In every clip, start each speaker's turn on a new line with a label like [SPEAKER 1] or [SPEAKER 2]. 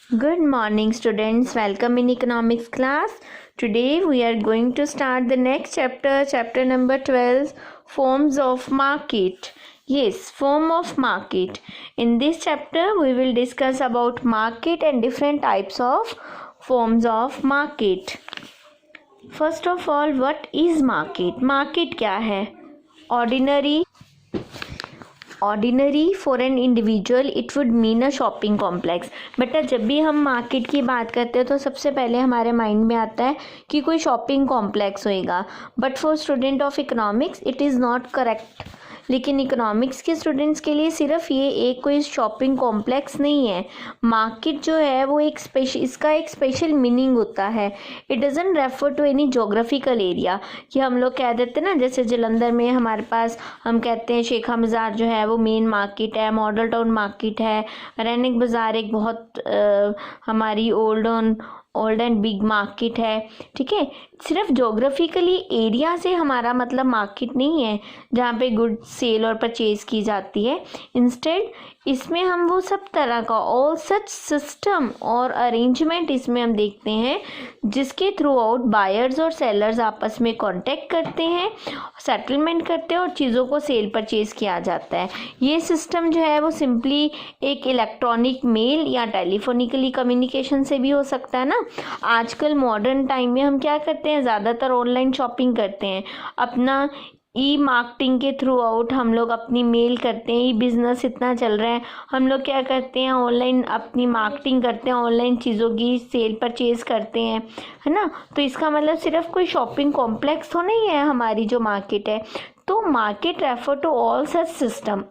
[SPEAKER 1] Good morning, students. Welcome in economics class. Today we are going to start the next chapter, chapter number 12, forms of market. Yes, form of market. In this chapter we will discuss about market and different types of forms of market. First of all, what is market? Market क्या है? Ordinary for an individual it would mean a shopping complex. बेटा जब भी हम market की बात करते हैं तो सबसे पहले हमारे माइंड में आता है कि कोई शॉपिंग कॉम्प्लेक्स होएगा, but for student of economics it is not correct. लेकिन इकोनॉमिक्स के स्टूडेंट्स के लिए सिर्फ ये एक कोई शॉपिंग कॉम्प्लेक्स नहीं है. मार्केट जो है वो इसका एक स्पेशल मीनिंग होता है. It doesn't refer to any geographical area. कि हम लोग कह देते हैं ना, जैसे जलंधर में हमारे पास हम कहते हैं शेखा बाज़ार जो है वो मेन मार्केट है, मॉडल टाउन मार्केट है, रैनिक बाज़ार एक बहुत हमारी ओल्ड एंड बिग मार्केट है. ठीक है, सिर्फ जोग्राफिकली एरिया से हमारा मतलब मार्केट नहीं है जहाँ पे गुड सेल और परचेज की जाती है. इंस्टेड इसमें हम वो सब तरह का ऑल सच सिस्टम और अरेंजमेंट इसमें हम देखते हैं जिसके थ्रू आउट बायर्स और सेलर्स आपस में कांटेक्ट करते हैं, सेटलमेंट करते हैं और चीज़ों को सेल परचेज किया जाता है. ये सिस्टम जो है वो सिंपली एक इलेक्ट्रॉनिक मेल या टेलीफोनिकली कम्युनिकेशन से भी हो सकता है ना. आजकल मॉडर्न टाइम में हम क्या करते हैं, ज़्यादातर ऑनलाइन शॉपिंग करते हैं. अपना ई मार्केटिंग के थ्रू आउट हम लोग अपनी मेल करते हैं. ई बिज़नेस इतना चल रहा है, हम लोग क्या करते हैं, ऑनलाइन अपनी मार्केटिंग करते हैं, ऑनलाइन चीज़ों की सेल परचेज करते हैं, है ना. तो इसका मतलब सिर्फ कोई शॉपिंग कॉम्प्लेक्स तो नहीं है हमारी जो मार्केट है. तो market refer to all such system.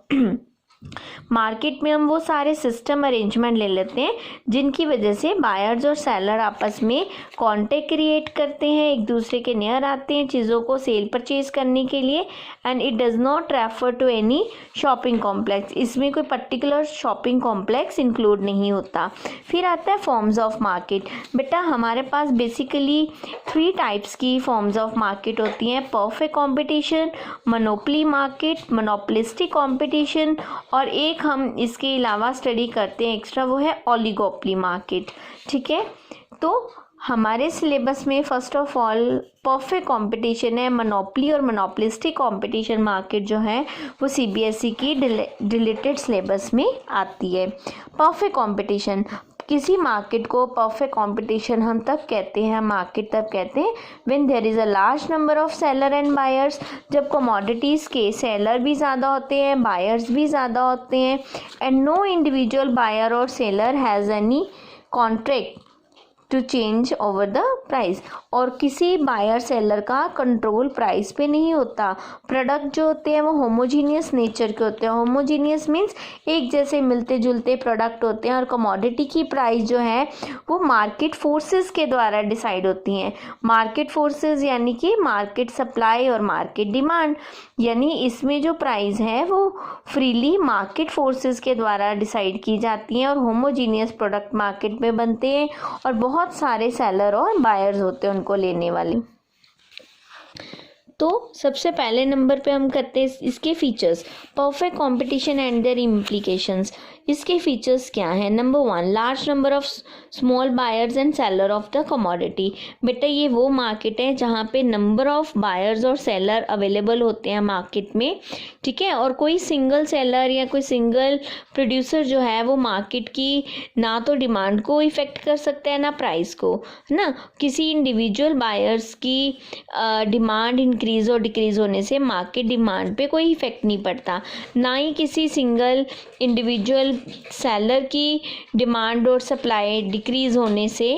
[SPEAKER 1] Market में हम वो सारे सिस्टम अरेंजमेंट ले लेते हैं जिनकी वजह से बायर्स और सेलर आपस में कांटेक्ट क्रिएट करते हैं, एक दूसरे के नियर आते हैं चीज़ों को सेल परचेज करने के लिए. And it does not refer to any shopping complex. इसमें कोई पर्टिकुलर शॉपिंग कॉम्प्लेक्स इंक्लूड नहीं होता. फिर आता है फॉर्म्स ऑफ मार्केट. बेटा हमारे पास बेसिकली 3 टाइप्स की फॉर्म्स ऑफ मार्केट होती हैं. Perfect competition, monopoly market, monopolistic competition, और एक हम इसके अलावा स्टडी करते हैं एक्स्ट्रा, वो है ओलिगोपोली मार्केट. ठीक है, तो हमारे सिलेबस में first of all perfect competition है. मोनोपोली और मोनोपोलिस्टिक कंपटीशन मार्केट जो है वो सीबीएसई की डिलीटेड सिलेबस में आती है. परफेक्ट कंपटीशन, किसी मार्केट को परफेक्ट कंपटीशन हम तब कहते हैं, मार्केट तब कहते हैं when there is a large number of seller and buyers. जब कमोडिटीज़ के सेलर भी ज़्यादा होते हैं, बायर्स भी ज़्यादा होते हैं, एंड नो इंडिविजुअल बायर और seller has any contract to change over the price. और किसी बायर सेलर का कंट्रोल प्राइस पे नहीं होता. प्रोडक्ट जो होते हैं वो होमोजीनियस नेचर के होते हैं. होमोजीनियस मीन्स एक जैसे मिलते जुलते प्रोडक्ट होते हैं, और कमोडिटी की प्राइस जो है वो मार्केट फोर्सेस के द्वारा डिसाइड होती हैं. मार्केट फोर्सेस यानी कि मार्केट सप्लाई और मार्केट डिमांड, यानी इसमें जो प्राइस है वो फ्रीली मार्केट फोर्सेस के द्वारा डिसाइड की जाती हैं. और होमोजीनियस प्रोडक्ट मार्केट में बनते हैं और बहुत सारे सेलर और बायर्स होते हैं उनको लेने वाले. तो सबसे पहले नंबर पे हम करते हैं इसके features. Perfect competition and their implications. इसके फीचर्स क्या हैं? Number 1, large number of small buyers and seller of the commodity. बेटा ये वो मार्केट है जहाँ पे नंबर ऑफ बायर्स और सेलर अवेलेबल होते हैं मार्केट में. ठीक है, और कोई सिंगल सेलर या कोई सिंगल प्रोड्यूसर जो है वो मार्केट की ना तो डिमांड को इफेक्ट कर सकता है ना प्राइस को, है ना. किसी इंडिविजुअल बायर्स की डिमांड इंक्रीज और डिक्रीज होने से मार्केट डिमांड पे कोई इफेक्ट नहीं पड़ता, ना ही किसी सिंगल इंडिविजुअल सेलर की डिमांड और सप्लाई डिक्रीज होने से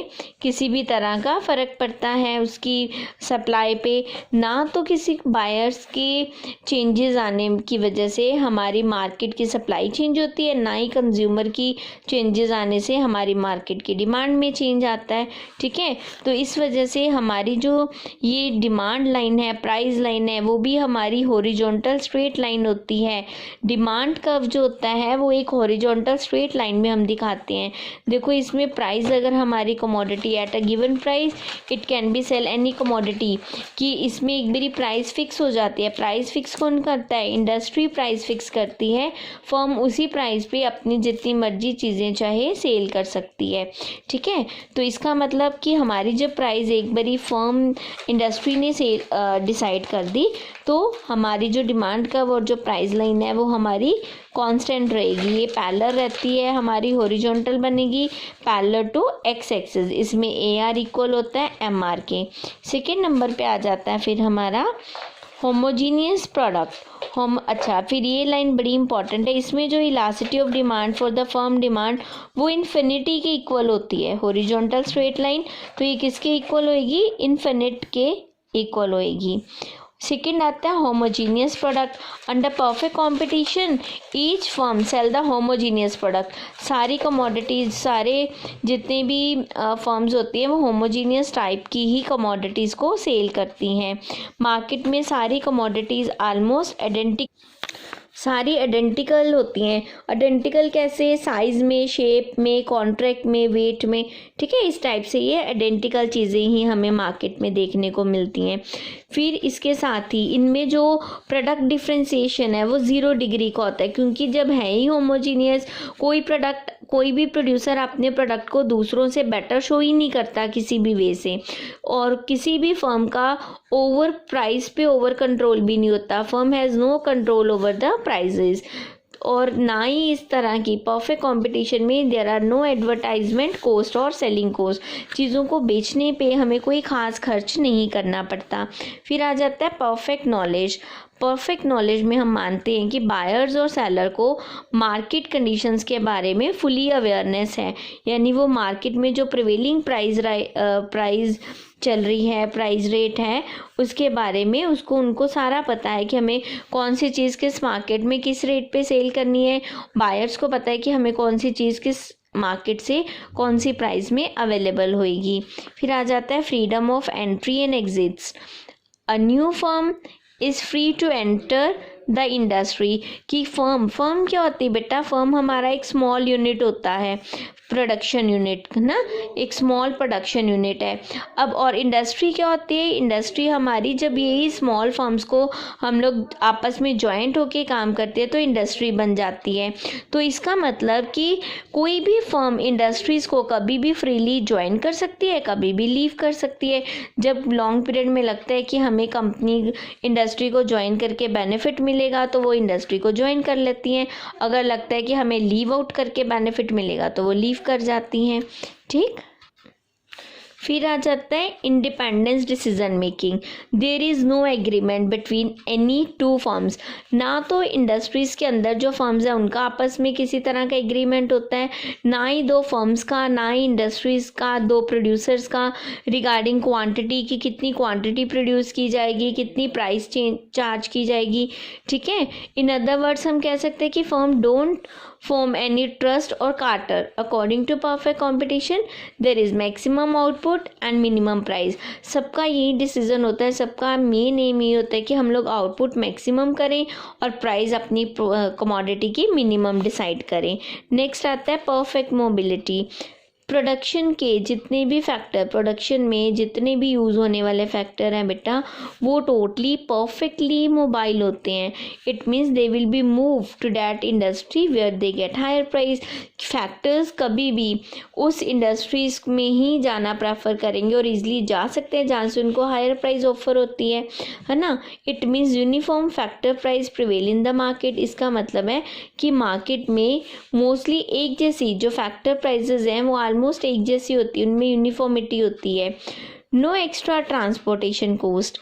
[SPEAKER 1] किसी भी तरह का फ़र्क पड़ता है उसकी सप्लाई पे. ना तो किसी बायर्स की चेंजेस आने की वजह से हमारी मार्केट की सप्लाई चेंज होती है, ना ही कंज्यूमर की चेंजेस आने से हमारी मार्केट की डिमांड में चेंज आता है. ठीक है, तो इस वजह से हमारी जो ये डिमांड लाइन है, प्राइस लाइन है, वो भी हमारी हॉरिजॉन्टल स्ट्रेट लाइन होती है. डिमांड कर्व जो होता है वो एक हॉरिजॉन्टल हॉरिजॉन्टल स्ट्रेट लाइन में हम दिखाते हैं। देखो इसमें प्राइस अगर हमारी commodity at a given price it can be sell any commodity, कि इसमें एक बारी प्राइस फिक्स हो जाती है। प्राइस फिक्स कौन करता है? इंडस्ट्री प्राइस फिक्स करती है। फर्म उसी प्राइस पे अपनी जितनी मर्जी चीज़ें चाहे सेल कर सकती है। ठीक है, तो इसका मतलब कि हमारी जब प्राइस एक बारी फर्म इंडस्ट्री ने सेल डिसाइड कर दी तो हमारी जो डिमांड का और जो प्राइस लाइन है वो हमारी कांस्टेंट रहेगी। ये पैरेलल रहती है, हमारी हॉरिजॉन्टल बनेगी पैरेलल टू एक्स एक्सिस। इसमें ए आर इक्वल होता है एम आर के। सेकेंड नंबर पे आ जाता है फिर हमारा होमोजीनियस प्रोडक्ट। अच्छा, फिर ये लाइन बड़ी इंपॉर्टेंट है। इसमें जो elasticity of demand for the firm demand वो इन्फिनिटी के इक्वल होती है। हॉरिजॉन्टल स्ट्रेट लाइन तो ये किसके इक्वल होएगी? इन्फिनिट के इक्वल होएगी। सेकेंड आता है homogeneous product. Under perfect competition each firm sell the homogeneous product. सारी कमोडिटीज़, सारे जितने भी फर्म्स होती हैं वो होमोजीनियस टाइप की ही कमोडिटीज़ को सेल करती हैं। मार्केट में सारी कमोडिटीज़ आलमोस्ट आइडेंटिकल होती हैं। आइडेंटिकल कैसे? साइज़ में, शेप में, कॉन्ट्रैक्ट में, वेट में। ठीक है, इस टाइप से ये आइडेंटिकल चीज़ें ही हमें मार्केट में देखने को मिलती हैं। फिर इसके साथ ही इनमें जो प्रोडक्ट डिफ्रेंसिएशन है वो 0 डिग्री का होता है, क्योंकि जब है ही होमोजीनियस, कोई भी प्रोड्यूसर अपने प्रोडक्ट को दूसरों से बेटर शो ही नहीं करता किसी भी वे से, और किसी भी फर्म का ओवर प्राइस पे ओवर कंट्रोल भी नहीं होता। Firm has no control over the prices. और ना ही इस तरह की परफेक्ट कंपटीशन में there are no advertisement cost और सेलिंग कॉस्ट। चीज़ों को बेचने पे हमें कोई ख़ास खर्च नहीं करना पड़ता। फिर आ जाता है परफेक्ट नॉलेज। परफेक्ट नॉलेज में हम मानते हैं कि बायर्स और सेलर को मार्केट कंडीशंस के बारे में फुली अवेयरनेस है, यानी वो मार्केट में जो प्रिवेलिंग प्राइस चल रही है, प्राइस रेट है, उसके बारे में उनको सारा पता है कि हमें कौन सी चीज़ किस मार्केट में किस रेट पे सेल करनी है। बायर्स को पता है कि हमें कौन सी चीज़ किस मार्केट से कौन सी प्राइस में अवेलेबल होएगी। फिर आ जाता है freedom of entry and exits. A new firm is free to enter the industry. की फर्म क्या होती है बेटा? फर्म हमारा एक स्मॉल यूनिट होता है, प्रोडक्शन यूनिट ना, एक स्मॉल प्रोडक्शन यूनिट है। अब और इंडस्ट्री क्या होती है? इंडस्ट्री हमारी जब यही स्मॉल फर्म्स को हम लोग आपस में जॉइंट होके काम करते हैं तो इंडस्ट्री बन जाती है। तो इसका मतलब कि कोई भी फर्म इंडस्ट्रीज़ को कभी भी फ्रीली ज्वाइन कर सकती है, कभी भी लीव कर सकती है। जब लॉन्ग पीरियड में लगता है कि हमें कंपनी इंडस्ट्री को ज्वाइन करके बेनिफिट मिलेगा तो वो इंडस्ट्री को ज्वाइन कर लेती हैं। अगर लगता है कि हमें लीव आउट करके बेनिफिट मिलेगा तो वो लीव कर जाती हैं। ठीक, फिर आ जाता है independence decision making. There is no agreement between any two firms. ना तो इंडस्ट्रीज़ के अंदर जो फर्म्स हैं उनका आपस में किसी तरह का एग्रीमेंट होता है, ना ही दो फर्म्स का, ना ही इंडस्ट्रीज़ का, दो प्रोड्यूसर्स का रिगार्डिंग क्वांटिटी की, कितनी क्वांटिटी प्रोड्यूस की जाएगी, कितनी प्राइस चार्ज की जाएगी। ठीक है, इन अदर वर्ड्स हम कह सकते हैं कि firm don't form any trust or charter. According to perfect competition, there is maximum output and minimum price. सबका यही डिसीजन होता है, सबका मेन एम ये होता है कि हम लोग आउटपुट मैक्सिमम करें और प्राइस अपनी कमोडिटी की मिनिमम डिसाइड करें। नेक्स्ट आता है परफेक्ट मोबिलिटी। प्रोडक्शन के जितने भी फैक्टर, प्रोडक्शन में जितने भी यूज़ होने वाले फैक्टर हैं बेटा, वो टोटली परफेक्टली मोबाइल होते हैं। It means they will be move to that industry where they get higher price. Factors कभी भी उस इंडस्ट्रीज़ में ही जाना प्रेफर करेंगे और ईजिली जा सकते हैं जहाँ से उनको हायर प्राइस ऑफर होती है ना। It means uniform factor price prevail in the market. इसका मतलब है कि मार्केट में मोस्टली एक जैसी जो फैक्टर प्राइसेस हैं वो ऑलमोस्ट एक जैसी होती है, उनमें यूनिफॉर्मिटी होती है। No extra transportation cost.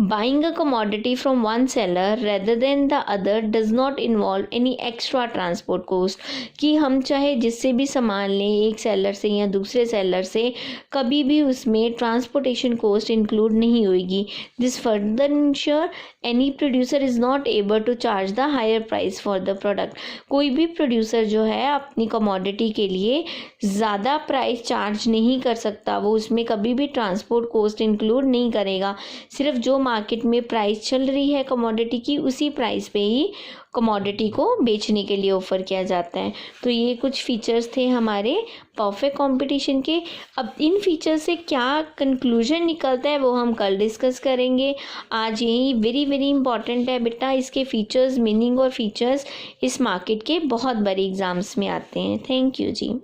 [SPEAKER 1] Buying a commodity from one seller rather than the other does not involve any extra transport cost। कि हम चाहे जिससे भी सामान लें, एक सेलर से या दूसरे सेलर से, कभी भी उसमें ट्रांसपोर्टेशन कॉस्ट इंक्लूड नहीं होगी। This further ensure any producer is not able to charge the higher price for the product. कोई भी प्रोड्यूसर जो है अपनी कमोडिटी के लिए ज़्यादा प्राइस चार्ज नहीं कर सकता, वो उसमें कभी भी ट्रांसपोर्ट कॉस्ट इंक्लूड नहीं करेगा। सिर्फ जो मार्केट में प्राइस चल रही है कमोडिटी की, उसी प्राइस पे ही कमोडिटी को बेचने के लिए ऑफ़र किया जाता है। तो ये कुछ फीचर्स थे हमारे परफेक्ट कंपटीशन के। अब इन फीचर्स से क्या कंक्लूजन निकलता है वो हम कल डिस्कस करेंगे। आज यही वेरी वेरी इंपॉर्टेंट है बेटा, इसके फीचर्स, मीनिंग और फीचर्स इस मार्केट के बहुत बड़े एग्जाम्स में आते हैं। Thank you ji.